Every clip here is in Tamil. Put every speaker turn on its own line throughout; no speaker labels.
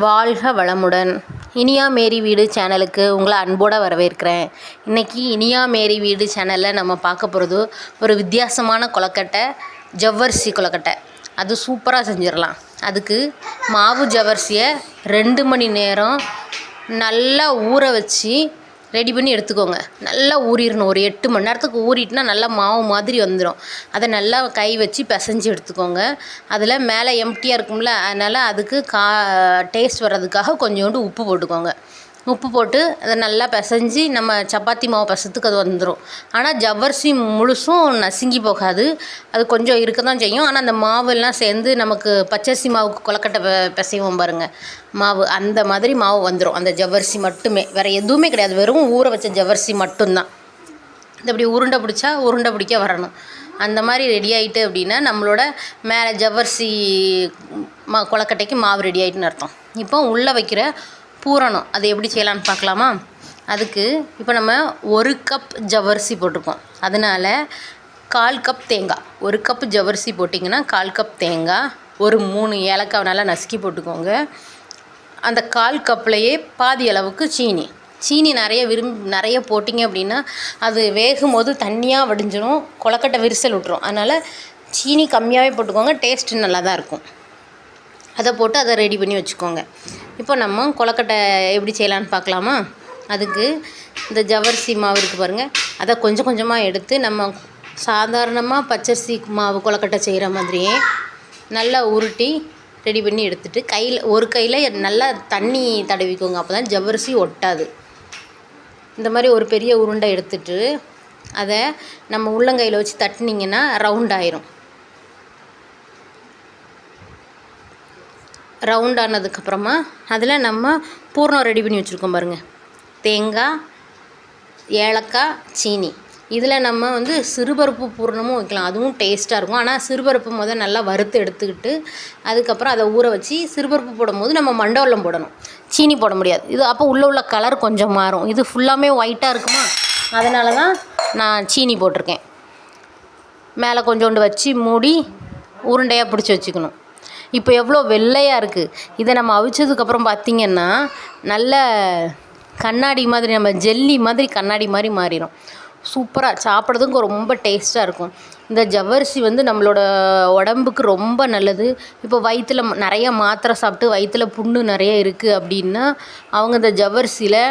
வாழ்க வளமுடன். இனியா மேரி வீடு சேனலுக்கு உங்களை அன்போடு வரவேற்கிறேன். இன்றைக்கி இனியா மேரி வீடு சேனலில் நம்ம பார்க்க போகிறது ஒரு வித்தியாசமான கொலக்கட்டை, ஜவ்வரிசி கொலக்கட்டை. அது சூப்பராக செஞ்சிடலாம். அதுக்கு மாவு ஜவ்வரிசியை 2 மணி நேரம் நல்லா ஊற வச்சு ரெடி பண்ணி எடுத்துக்கோங்க. நல்லா ஊறிடணும். ஒரு 8 மணி நேரத்துக்கு ஊறிட்டுனா நல்லா மாவு மாதிரி வந்துடும். அதை நல்லா கை வச்சு பிசைஞ்சு எடுத்துக்கோங்க. அதில் மேலே எம்டியாக இருக்கும்ல, அதனால் அதுக்கு டேஸ்ட் வர்றதுக்காக கொஞ்சோண்டு உப்பு போட்டுக்கோங்க. உப்பு போட்டு அதை நல்லா பிசைஞ்சு நம்ம சப்பாத்தி மாவு பிசத்துக்கு அது வந்துடும். ஆனால் ஜவ்வரிசி முழுசும் நசுங்கி போகாது, அது கொஞ்சம் இருக்க தான் செய்யும். ஆனால் அந்த மாவெல்லாம் சேர்ந்து நமக்கு பச்சரிசி மாவுக்கு கொலக்கட்டை பிசைவோம் பாருங்கள், மாவு அந்த மாதிரி மாவு வந்துடும். அந்த ஜவ்வரிசி மட்டுமே, வேறு எதுவுமே கிடையாது, வெறும் ஊற வச்ச ஜவ்வரிசி மட்டும்தான். இது அப்படி உருண்டை பிடிக்க வரணும். அந்த மாதிரி ரெடி ஆகிட்டு அப்படின்னா நம்மளோட மேலே ஜவ்வரிசி கொலக்கட்டைக்கு மாவு ரெடி ஆகிட்டுன்னு அர்த்தம். இப்போ உள்ளே வைக்கிற பூரணம் அது எப்படி செய்யலான்னு பார்க்கலாமா? அதுக்கு இப்போ நம்ம 1 கப் ஜவ்வரிசி போட்டிருக்கோம். அதனால் 1/4 கப் தேங்காய். 1 கப் ஜவ்வரிசி போட்டிங்கன்னா 1/4 கப் தேங்காய், ஒரு 3 ஏலக்காய் நல்லா நசுக்கி போட்டுக்கோங்க. அந்த 1/4 கப்லையே பாதி அளவுக்கு சீனி நிறைய போட்டிங்க அப்படின்னா அது வேகும் போது தண்ணியாக வடிஞ்சிடும், கொலக்கட்டை விரிசல் விட்டுரும். அதனால் சீனி கம்மியாகவே போட்டுக்கோங்க, டேஸ்ட்டு நல்லா தான் இருக்கும். அதை போட்டு அதை ரெடி பண்ணி வச்சுக்கோங்க. இப்போ நம்ம கொலக்கட்டை எப்படி செய்யலான்னு பார்க்கலாமா? அதுக்கு இந்த ஜவ்வரிசி மாவு இருக்குது பாருங்கள், அதை கொஞ்சம் கொஞ்சமாக எடுத்து நம்ம சாதாரணமாக பச்சரிசி மாவு கொலக்கட்டை செய்கிற மாதிரியே நல்லா உருட்டி ரெடி பண்ணி எடுத்துகிட்டு ஒரு கையில் நல்லா தண்ணி தடவிக்கோங்க. அப்போ தான் ஜவ்வரிசி ஒட்டாது. இந்த மாதிரி ஒரு பெரிய உருண்டை எடுத்துகிட்டு அதை நம்ம உள்ளங்கையில் வச்சு தட்டினீங்கன்னா ரவுண்ட் ஆயிரும். ரவுண்ட் ஆனதுக்கப்புறமா அதில் நம்ம பூரணம் ரெடி பண்ணி வச்சுருக்கோம் பாருங்கள், தேங்காய், ஏலக்காய், சீனி. இதில் நம்ம சிறுபருப்பு பூரணமும் வைக்கலாம், அதுவும் டேஸ்ட்டாக இருக்கும். ஆனால் சிறுபருப்பு நல்லா வறுத்து எடுத்துக்கிட்டு அதுக்கப்புறம் அதை ஊற வச்சு சிறுபருப்பு போடும்போது நம்ம மண்டவெல்லம் போடணும், சீனி போட முடியாது. இது அப்போ உள்ள கலர் கொஞ்சம் மாறும். இது ஃபுல்லாமே ஒயிட்டாக இருக்குமா, அதனால தான் நான் சீனி போட்டிருக்கேன். மேலே கொஞ்சோண்டு வச்சு மூடி உருண்டையாக பிடிச்சி வச்சுக்கணும். இப்போ எவ்வளோ வெள்ளையாக இருக்குது. இதை நம்ம அவிச்சதுக்கப்புறம் பார்த்திங்கன்னா நல்ல கண்ணாடி மாதிரி, நம்ம ஜெல்லி மாதிரி கண்ணாடி மாதிரி மாறிடும். சூப்பராக சாப்பிட்றதுக்கு ரொம்ப டேஸ்ட்டாக இருக்கும். இந்த ஜவ்வரிசி நம்மளோட உடம்புக்கு ரொம்ப நல்லது. இப்போ வயிற்றில் நிறைய மாத்திரை சாப்பிட்டு வயிற்றில் புண்ணு நிறைய இருக்குது அப்படின்னா அவங்க இந்த ஜவ்வரிசியில்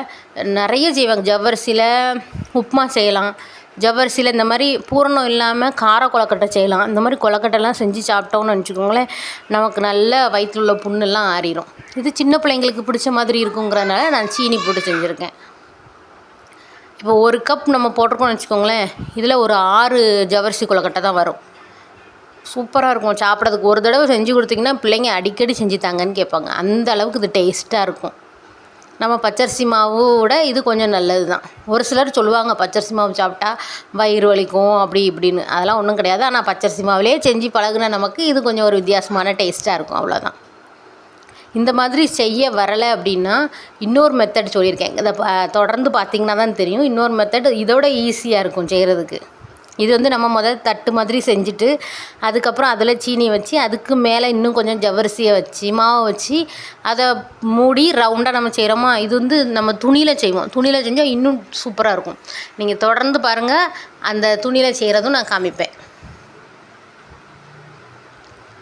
நிறைய செய்வாங்க. ஜவ்வரிசியில் உப்புமா செய்யலாம், ஜவ்வரிசியில் இந்த மாதிரி பூரணம் இல்லாமல் கார கொலக்கட்டை செய்யலாம். இந்த மாதிரி கொலக்கட்டைலாம் செஞ்சு சாப்பிட்டோன்னு வச்சுக்கோங்களேன், நமக்கு நல்ல வயிற்றில் உள்ள புண்ணெல்லாம் ஆறிடும். இது சின்ன பிள்ளைங்களுக்கு பிடிச்ச மாதிரி இருக்குங்கிறதுனால நான் சீனி போட்டு செஞ்சுருக்கேன். இப்போ 1 கப் நம்ம போட்டிருக்கோம்னு வச்சுக்கோங்களேன், இதில் ஒரு 6 ஜவ்வரிசி கொலக்கட்டை தான் வரும். சூப்பராக இருக்கும் சாப்பிட்றதுக்கு. ஒரு தடவை செஞ்சு கொடுத்திங்கன்னா பிள்ளைங்க அடிக்கடி செஞ்சு தாங்கன்னு கேட்பாங்க, அந்த அளவுக்கு இது டேஸ்ட்டாக இருக்கும். நம்ம பச்சரிசி மாவோட இது கொஞ்சம் நல்லது தான். ஒரு சிலர் சொல்லுவாங்க பச்சரிசி மாவு சாப்பிட்டா வயிறு வலிக்கும் அப்படி இப்படின்னு, அதெல்லாம் ஒன்றும் கிடையாது. ஆனால் பச்சரிசி மாவுலேயே செஞ்சு பழகுன நமக்கு இது கொஞ்சம் ஒரு வித்தியாசமான டேஸ்ட்டாக இருக்கும், அவ்வளோதான். இந்த மாதிரி செய்ய வரலை அப்படின்னா இன்னொரு மெத்தட் சொல்லியிருக்கேன், இதை தொடர்ந்து பார்த்திங்கன்னா தான் தெரியும். இன்னொரு மெத்தட் இதோட ஈஸியாக இருக்கும் செய்கிறதுக்கு. இது நம்ம தட்டு மாதிரி செஞ்சுட்டு அதுக்கப்புறம் அதில் சீனி வச்சு அதுக்கு மேலே இன்னும் கொஞ்சம் ஜவ்வரிசியை வச்சு மாவை வச்சு அதை மூடி ரவுண்டாக நம்ம செய்கிறோமா. இது நம்ம துணியில் செய்வோம். துணியில் செஞ்சால் இன்னும் சூப்பராக இருக்கும். நீங்கள் தொடர்ந்து பாருங்கள், அந்த துணியில் செய்கிறதும் நான் காமிப்பேன்.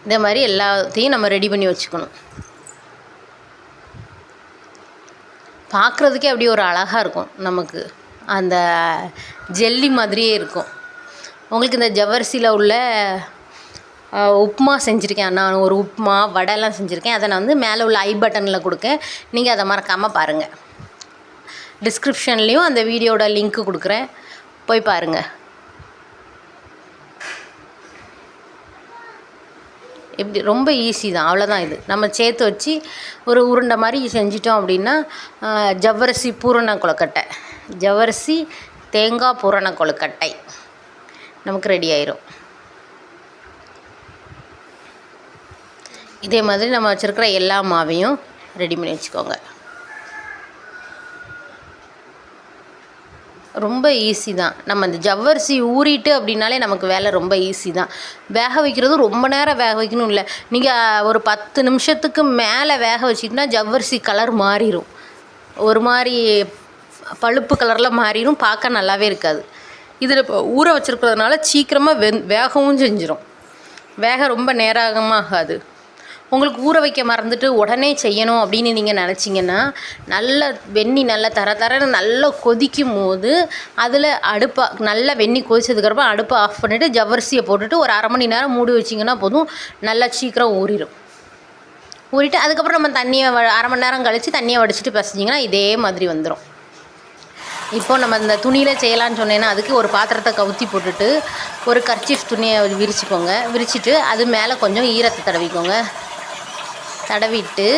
இதே மாதிரி எல்லாத்தையும் நம்ம ரெடி பண்ணி வச்சுக்கணும். பார்க்குறதுக்கே அப்படியே ஒரு அழகாக இருக்கும், நமக்கு அந்த ஜெல்லி மாதிரியே இருக்கும். உங்களுக்கு இந்த ஜவ்வரிசியில் உள்ள உப்புமா செஞ்சுருக்கேன் நான், ஒரு உப்புமா வடைலாம் செஞ்சுருக்கேன். அதை நான் மேலே உள்ள ஐ பட்டனில் கொடுக்கேன், நீங்கள் அதை மறக்காமல் பாருங்கள். டிஸ்கிரிப்ஷன்லேயும் அந்த வீடியோட லிங்க்கு கொடுக்குறேன், போய் பாருங்கள். எப்படி ரொம்ப ஈஸி தான், அவ்வளோதான். இது நம்ம சேர்த்து வச்சு ஒரு உருண்டை மாதிரி செஞ்சிட்டோம் அப்படின்னா ஜவ்வரிசி பூரண கொழுக்கட்டை, ஜவ்வரிசி தேங்காய் பூரண கொழுக்கட்டை நமக்கு ரெடி ஆயிரும். இதே மாதிரி நம்ம வச்சுருக்கிற எல்லா மாவையும் ரெடி பண்ணி வச்சுக்கோங்க. ரொம்ப ஈஸி தான். நம்ம இந்த ஜவ்வரிசி ஊறிட்டு அப்படின்னாலே நமக்கு வேலை ரொம்ப ஈஸி தான். வேக வைக்கிறதும் ரொம்ப நேரம் வேக வைக்கணும் இல்லை. நீங்கள் ஒரு 10 நிமிஷத்துக்கு மேலே வேக வச்சிங்கன்னா ஜவ்வரிசி கலர் மாறிடும். ஒரு மாதிரி பழுப்பு கலரில் மாறிடும், பார்க்க நல்லாவே இருக்காது. இதில் இப்போ ஊற வச்சுருக்கிறதுனால சீக்கிரமாக வேகவும் செஞ்சிடும். வேக ரொம்ப நேரமாக ஆகாது. உங்களுக்கு ஊற வைக்க மறந்துட்டு உடனே செய்யணும் அப்படின்னு நீங்கள் நினச்சிங்கன்னா, நல்ல வெந்நி நல்லா தரன்னு நல்லா கொதிக்கும் போது அதில் நல்லா வெந்நி கொதிச்சதுக்கப்புறம் அடுப்பை ஆஃப் பண்ணிவிட்டு ஜவ்வரிசியை போட்டுட்டு ஒரு 1/2 மணி நேரம் மூடி வச்சிங்கன்னா போதும், நல்லா சீக்கிரம் ஊறிடும். ஊறிட்டு அதுக்கப்புறம் நம்ம தண்ணியை 1/2 மணி நேரம் கழித்து தண்ணியை வடிச்சிட்டு பிசைஞ்சிங்கன்னா இதே மாதிரி வந்துடும். இப்போ நம்ம இந்த துணியில் செய்யலான்னு சொன்னேன்னா, அதுக்கு ஒரு பாத்திரத்தை கவுத்தி போட்டுட்டு ஒரு கர்ச்சீஃப் துணியை விரிச்சிக்கோங்க. விரிச்சிட்டு அது மேலே கொஞ்சம் ஈரத்தை தடவிக்கோங்க. தடவிட்டு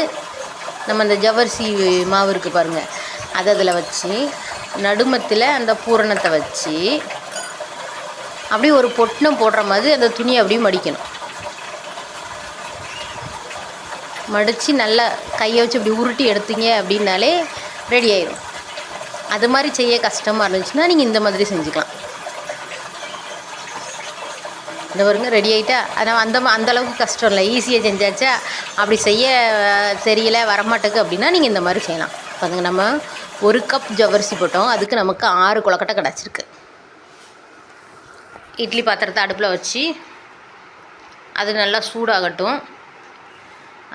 நம்ம இந்த ஜவ்வரிசி மாவு இருக்குது பாருங்கள், அதை அதில் வச்சு நடுமத்தில் அந்த பூரணத்தை வச்சு அப்படியே ஒரு பொட்டணம் போடுற மாதிரி அந்த துணியை அப்படியே மடிக்கணும். மடித்து நல்லா கையை வச்சு இப்படி உருட்டி எடுத்தீங்க அப்படின்னாலே ரெடி ஆயிடும். அது மாதிரி செய்ய கஷ்டமாக இருந்துச்சுன்னா நீங்கள் இந்த மாதிரி செஞ்சுக்கலாம். இந்த பாருங்க ரெடி ஆகிட்டா. ஆனால் அந்தளவுக்கு கஷ்டம் இல்லை, ஈஸியாக செஞ்சாச்சா. அப்படி செய்ய தெரியல வரமாட்டேக்கு அப்படின்னா நீங்கள் இந்த மாதிரி செய்யலாம். பாருங்க, நம்ம 1 கப் ஜவ்வரிசி போட்டோம், அதுக்கு நமக்கு 6 கொழுக்கட்டை கிடச்சிருக்கு. இட்லி பாத்திரத்தை அடுப்பில் வச்சு அது நல்லா சூடாகட்டும்.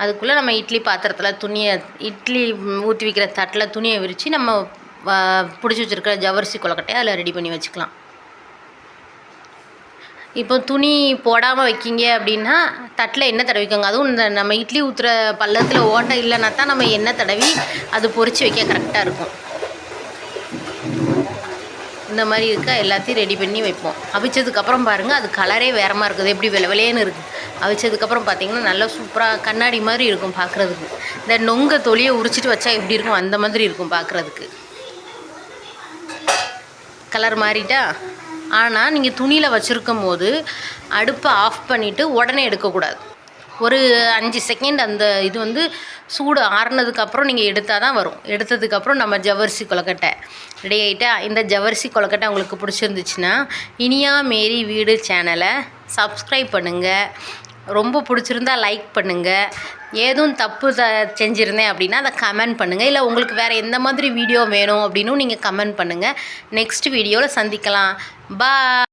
அதுக்குள்ளே நம்ம இட்லி பாத்திரத்தில் இட்லி ஊற்றி வைக்கிற தட்டில் துணியை விரித்து நம்ம பிடிச்சி வச்சுருக்கிற ஜவ்வரிசி கொழுக்கட்டையை அதில் ரெடி பண்ணி வச்சுக்கலாம். இப்போ துணி போடாமல் வைக்கிங்க அப்படின்னா தட்டில் எண்ணெய் தடவிக்கோங்க. அதுவும் இந்த நம்ம இட்லி ஊற்றுற பள்ளத்தில் ஓட்டை இல்லைன்னா தான் நம்ம எண்ணெய் தடவி அது பொரித்து வைக்க கரெக்டாக இருக்கும். இந்த மாதிரி இருக்க எல்லாத்தையும் ரெடி பண்ணி வைப்போம். அவிச்சதுக்கப்புறம் பாருங்கள், அது கலரே வேறு மாதிரி இருக்குது, எப்படி வெள்ளைன்னு இருக்குது. அவிச்சதுக்கப்புறம் பார்த்திங்கன்னா நல்லா சூப்பராக கண்ணாடி மாதிரி இருக்கும் பார்க்குறதுக்கு. இந்த நொங்க தொலியை உரிச்சிட்டு வச்சா எப்படி இருக்கும் அந்த மாதிரி இருக்கும் பார்க்குறதுக்கு. கலர் மாறிட்டா. ஆனால் நீங்கள் துணியில் வச்சுருக்கும் போது அடுப்பை ஆஃப் பண்ணிவிட்டு உடனே எடுக்கக்கூடாது. ஒரு 5 செகண்ட் அந்த இது சூடு ஆறுனதுக்கப்புறம் நீங்கள் எடுத்தால் தான் வரும். எடுத்ததுக்கப்புறம் நம்ம ஜவ்வரிசி கொழுக்கட்டை ரெடி ஆகிட்டா. இந்த ஜவ்வரிசி கொழுக்கட்டை உங்களுக்கு பிடிச்சிருந்துச்சுன்னா இனியா மேரி வீடு சேனலை சப்ஸ்கிரைப் பண்ணுங்கள். ரொம்ப பிடிச்சிருந்தா லைக் பண்ணுங்கள். ஏதும் தப்பு செஞ்சுருந்தேன் அப்படின்னா அதை கமெண்ட் பண்ணுங்கள். இல்லை உங்களுக்கு வேறு எந்த மாதிரி வீடியோ வேணும் அப்படின்னும் நீங்கள் கமெண்ட் பண்ணுங்கள். நெக்ஸ்ட் வீடியோவில் சந்திக்கலாம். பாய்.